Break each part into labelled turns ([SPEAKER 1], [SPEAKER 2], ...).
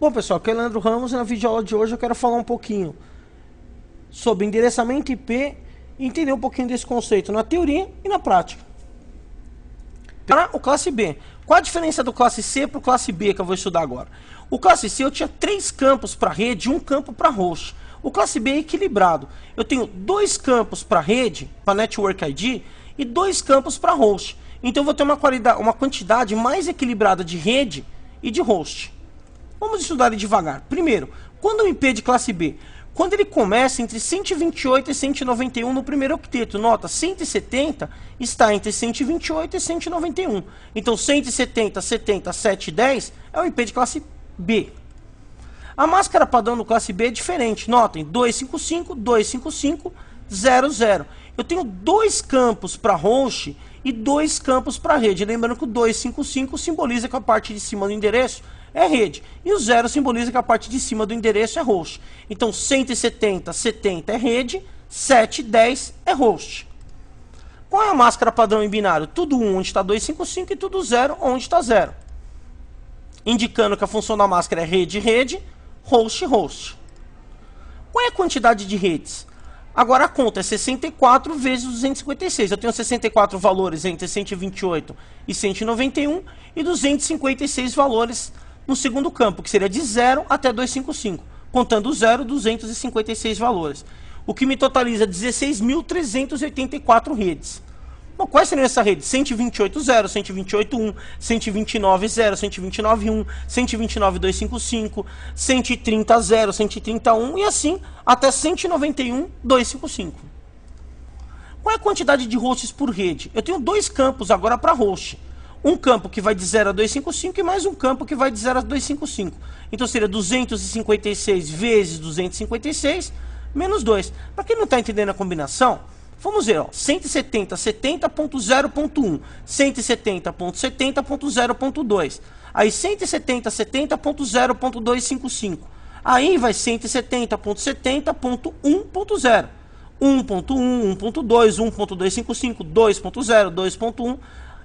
[SPEAKER 1] Bom, pessoal, aqui é o Leandro Ramos e na videoaula de hoje eu quero falar um pouquinho sobre endereçamento IP e entender um pouquinho desse conceito na teoria e na prática. Para o classe B, qual a diferença do classe C para o classe B que eu vou estudar agora? O classe C eu tinha 3 campos para rede e 1 campo para host. O classe B é equilibrado. Eu tenho 2 campos para rede, para Network ID, e 2 campos para host. Então eu vou ter uma quantidade mais equilibrada de rede e de host. Vamos estudar ele devagar. Primeiro, quando o IP de classe B? Quando ele começa entre 128 e 191 no primeiro octeto. Nota, 170 está entre 128 e 191. Então 170, 70, 7 e 10 é o IP de classe B. A máscara padrão do classe B é diferente. Notem, 255, 255, 00. Eu tenho 2 campos para host e 2 campos para rede. Lembrando que o 255 simboliza que a parte de cima do endereço é rede. E o 0 simboliza que a parte de cima do endereço é host. Então 170, 70 é rede, 7, 10 é host. Qual é a máscara padrão em binário? Tudo 1 onde está 255 e tudo 0 onde está 0. Indicando que a função da máscara é rede, rede, host, host. Qual é a quantidade de redes? Agora a conta é 64 vezes 256. Eu tenho 64 valores entre 128 e 191 e 256 valores no segundo campo, que seria de 0 até 255. Contando o 0, 256 valores. O que me totaliza 16.384 redes. Bom, quais seriam essas redes? 128, 0, 128, 1, 129, 0, 129, 1, 129, 255, 130, 0, 130, 1 e assim até 191, 255. Qual é a quantidade de hosts por rede? Eu tenho 2 campos agora para host. Um campo que vai de 0 a 255 e mais um campo que vai de 0 a 255. Então seria 256 vezes 256 menos 2. Para quem não está entendendo a combinação, vamos ver, ó, 170, 70.0.1, 170.70.0.2, aí 170, 70.0.255, aí vai 170.70.1.0, 1.1, 1.2, 1.255, 2.0, 2.1,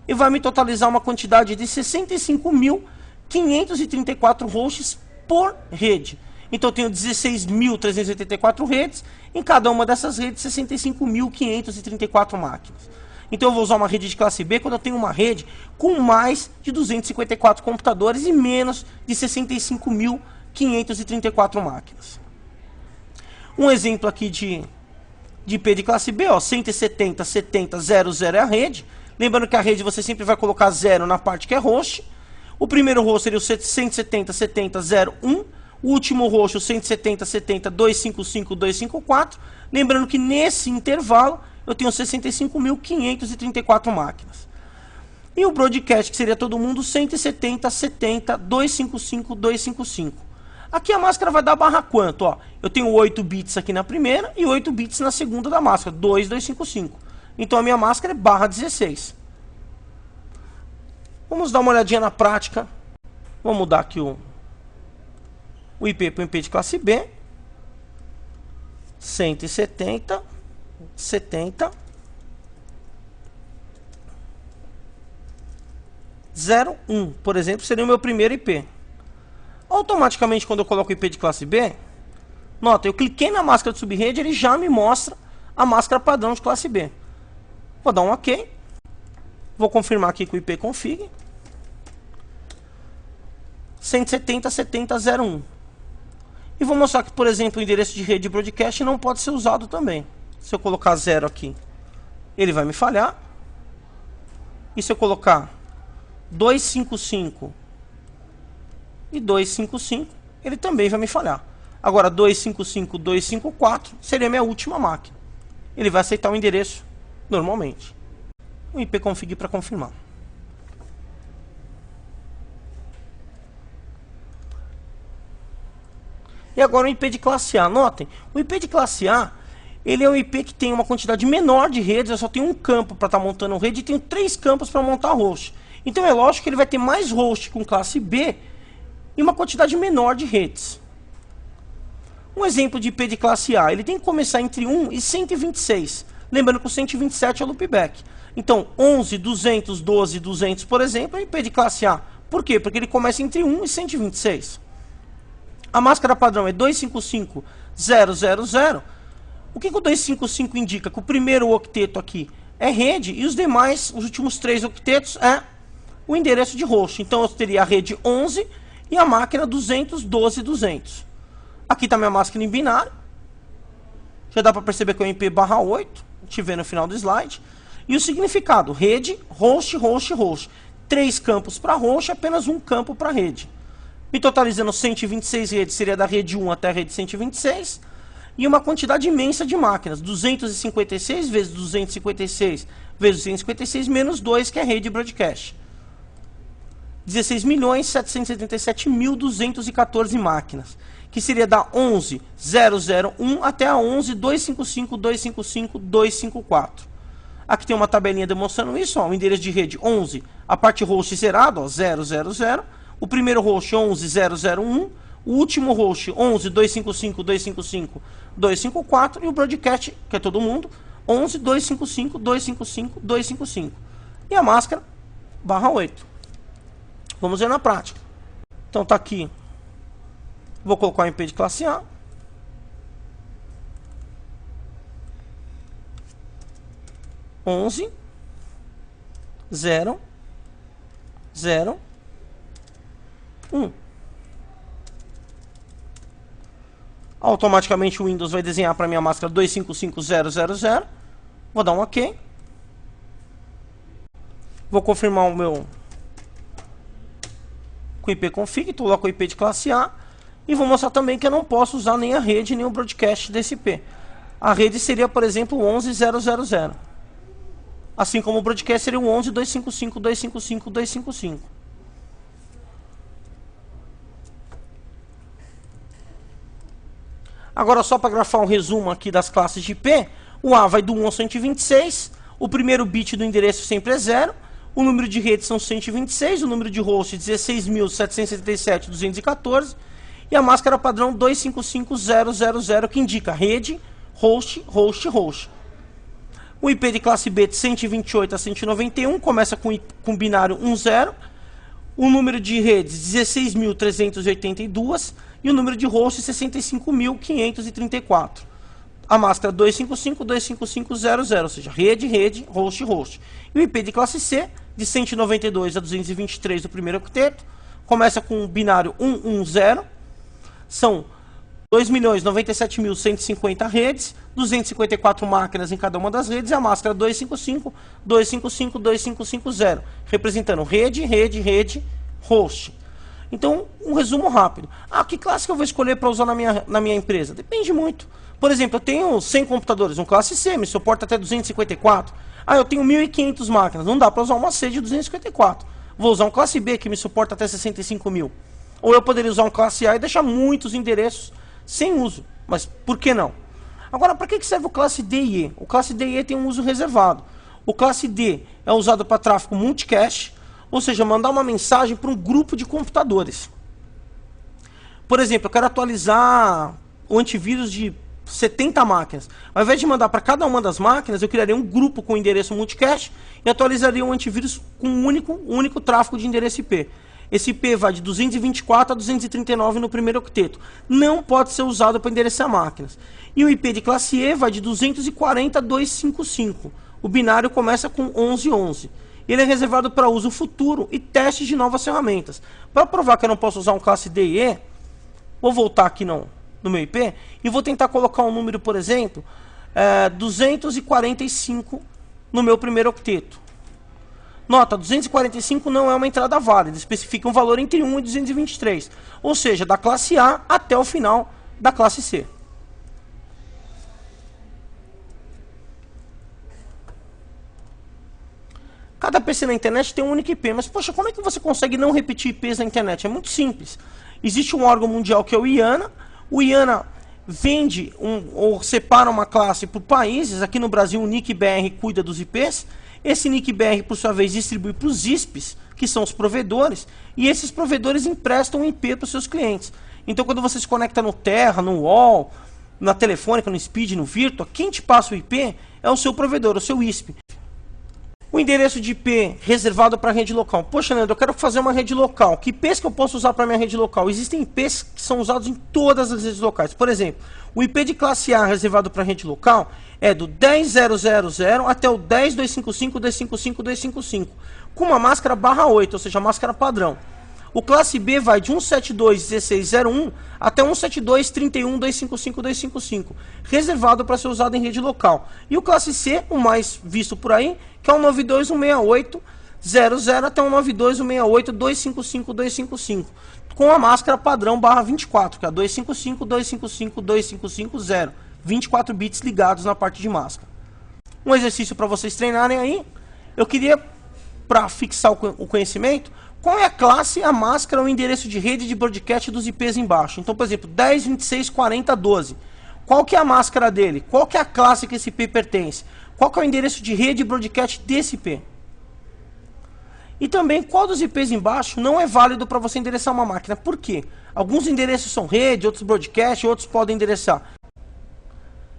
[SPEAKER 1] e vai me totalizar uma quantidade de 65.534 hosts por rede. Então eu tenho 16.384 redes, em cada uma dessas redes 65.534 máquinas. Então eu vou usar uma rede de classe B quando eu tenho uma rede com mais de 254 computadores e menos de 65.534 máquinas. Um exemplo aqui de IP de classe B, ó, 170, 70, 00 é a rede. Lembrando que a rede você sempre vai colocar 0 na parte que é host. O primeiro host seria o 170, 70, 01. O último host, o 170, 70, 255, 254. Lembrando que nesse intervalo eu tenho 65.534 máquinas. E o broadcast, que seria todo mundo, 170, 70, 255, 255. Aqui a máscara vai dar barra quanto? Ó, eu tenho 8 bits aqui na primeira e 8 bits na segunda da máscara, 255. Então a minha máscara é barra 16. Vamos dar uma olhadinha na prática. Vamos mudar aqui o IP para o IP de classe B. 170, 70, 01, por exemplo, seria o meu primeiro IP. Automaticamente, quando eu coloco o IP de classe B, nota, eu cliquei na máscara de subrede, ele já me mostra a máscara padrão de classe B. Vou dar um OK. Vou confirmar aqui com o IP config. 170, 70, 01. E vou mostrar que, por exemplo, o endereço de rede broadcast não pode ser usado também. Se eu colocar 0 aqui, ele vai me falhar. E se eu colocar 255 e 255, ele também vai me falhar. Agora 255, 254 seria a minha última máquina. Ele vai aceitar o endereço normalmente. O IP config para confirmar. E agora o IP de classe A. Notem, o IP de classe A, ele é um IP que tem uma quantidade menor de redes. Eu só tenho um campo para estar montando rede e tenho 3 campos para montar host. Então é lógico que ele vai ter mais host com classe B e uma quantidade menor de redes. Um exemplo de IP de classe A, ele tem que começar entre 1 e 126. Lembrando que o 127 é o loopback. Então 11, 200, 12, 200, por exemplo, é IP de classe A. Por quê? Porque ele começa entre 1 e 126. A máscara padrão é 255.0.0.0. O que o 255 indica? Que o primeiro octeto aqui é rede e os demais, os últimos 3 octetos, é o endereço de host. Então eu teria a rede 11 e a máquina 212.200. Aqui está minha máquina em binário. Já dá para perceber que é o MP/8. A gente vê no final do slide. E o significado: rede, host, host, host. 3 campos para host, apenas um campo para rede. Me totalizando 126 redes, seria da rede 1 até a rede 126. E uma quantidade imensa de máquinas. 256 vezes 256 vezes 256 menos 2, que é a rede broadcast. 16.777.214 máquinas. Que seria da 11.0.0.1 até a 11.255.255.254. Aqui tem uma tabelinha demonstrando isso, ó, o endereço de rede 11, a parte host zerado, ó, 000, o primeiro host 11.0.0.1, o último host 11.255.255.254 e o broadcast, que é todo mundo, 11.255.255.255. E a máscara /8. Vamos ver na prática. Então tá aqui. Vou colocar o IP de classe A. onze 0 0 1. Automaticamente o Windows vai desenhar para minha máscara 255.0.0.0. Vou dar um OK. Vou confirmar o meu com IP config, coloco o IP de classe A e vou mostrar também que eu não posso usar nem a rede nem o broadcast desse IP. A rede seria, por exemplo, 11.0.0.0. Assim como o broadcast seria o 11.255.255.255. Agora, só para grafar um resumo aqui das classes de IP, o A vai do 1 ao 126, o primeiro bit do endereço sempre é 0, o número de redes são 126, o número de host 16.777.214 e a máscara padrão 255.0.0.0, que indica rede, host, host, host. O IP de classe B de 128 a 191 começa com binário 10, o número de redes 16.382 e o número de hosts 65.534. A máscara 255.255.0.0, ou seja, rede, rede, host, host. E o IP de classe C de 192 a 223 do primeiro octeto começa com o binário 110, são 2.097.150 redes, 254 máquinas em cada uma das redes e a máscara 255.255.255.0, representando rede, rede, rede, host. Então, um resumo rápido. Que classe que eu vou escolher para usar na minha empresa? Depende muito. Por exemplo, eu tenho 100 computadores, um classe C, me suporta até 254. Eu tenho 1.500 máquinas, não dá para usar uma C de 254. Vou usar um classe B que me suporta até 65.000. Ou eu poderia usar um classe A e deixar muitos endereços sem uso. Mas por que não? Agora, para que serve o classe D e E? O classe D e E tem um uso reservado. O classe D é usado para tráfego multicast, ou seja, mandar uma mensagem para um grupo de computadores. Por exemplo, eu quero atualizar o antivírus de 70 máquinas. Ao invés de mandar para cada uma das máquinas, eu criaria um grupo com endereço multicast e atualizaria o antivírus com um único tráfego de endereço IP. Esse IP vai de 224 a 239 no primeiro octeto. Não pode ser usado para endereçar máquinas. E o IP de classe E vai de 240 a 255. O binário começa com 1111. Ele é reservado para uso futuro e testes de novas ferramentas. Para provar que eu não posso usar um classe D e E, vou voltar aqui no meu IP e vou tentar colocar um número, por exemplo, 245 no meu primeiro octeto. Nota, 245 não é uma entrada válida, especifica um valor entre 1 e 223, ou seja, da classe A até o final da classe C. Cada PC na internet tem um único IP, mas poxa, como é que você consegue não repetir IPs na internet? É muito simples. Existe um órgão mundial que é o IANA. O IANA vende ou separa uma classe por países. Aqui no Brasil o NIC-BR cuida dos IPs. Esse NIC-BR, por sua vez, distribui para os ISPs, que são os provedores, e esses provedores emprestam um IP para os seus clientes. Então, quando você se conecta no Terra, no UOL, na Telefônica, no Speed, no Virtua, quem te passa o IP é o seu provedor, o seu ISP. O endereço de IP reservado para rede local. Poxa, Leandro, eu quero fazer uma rede local. Que IPs que eu posso usar para minha rede local? Existem IPs que são usados em todas as redes locais. Por exemplo, o IP de classe A reservado para rede local é do 10.0.0.0 até o 10.255.255.255, com uma máscara /8, ou seja, máscara padrão. O classe B vai de 172.16.0.1 até 172.31.255.255, reservado para ser usado em rede local. E o classe C, o mais visto por aí, que é o 92.168.00 até o 92.168.255.255, com a máscara padrão /24, que é a 255.255.255.0, 24 bits ligados na parte de máscara. Um exercício para vocês treinarem aí. Eu queria, para fixar o conhecimento, qual é a classe, a máscara, o endereço de rede de broadcast dos IPs embaixo. Então, por exemplo, 10.26.40.12. Qual que é a máscara dele? Qual que é a classe que esse IP pertence? Qual que é o endereço de rede de broadcast desse IP? E também, qual dos IPs embaixo não é válido para você endereçar uma máquina? Por quê? Alguns endereços são rede, outros broadcast, outros podem endereçar.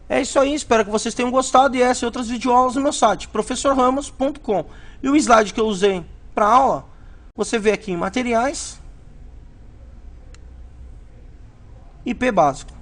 [SPEAKER 1] É isso aí, espero que vocês tenham gostado e essa e outras videoaulas no meu site, professorramos.com. E o slide que eu usei para a aula, você vê aqui em materiais, IP básico.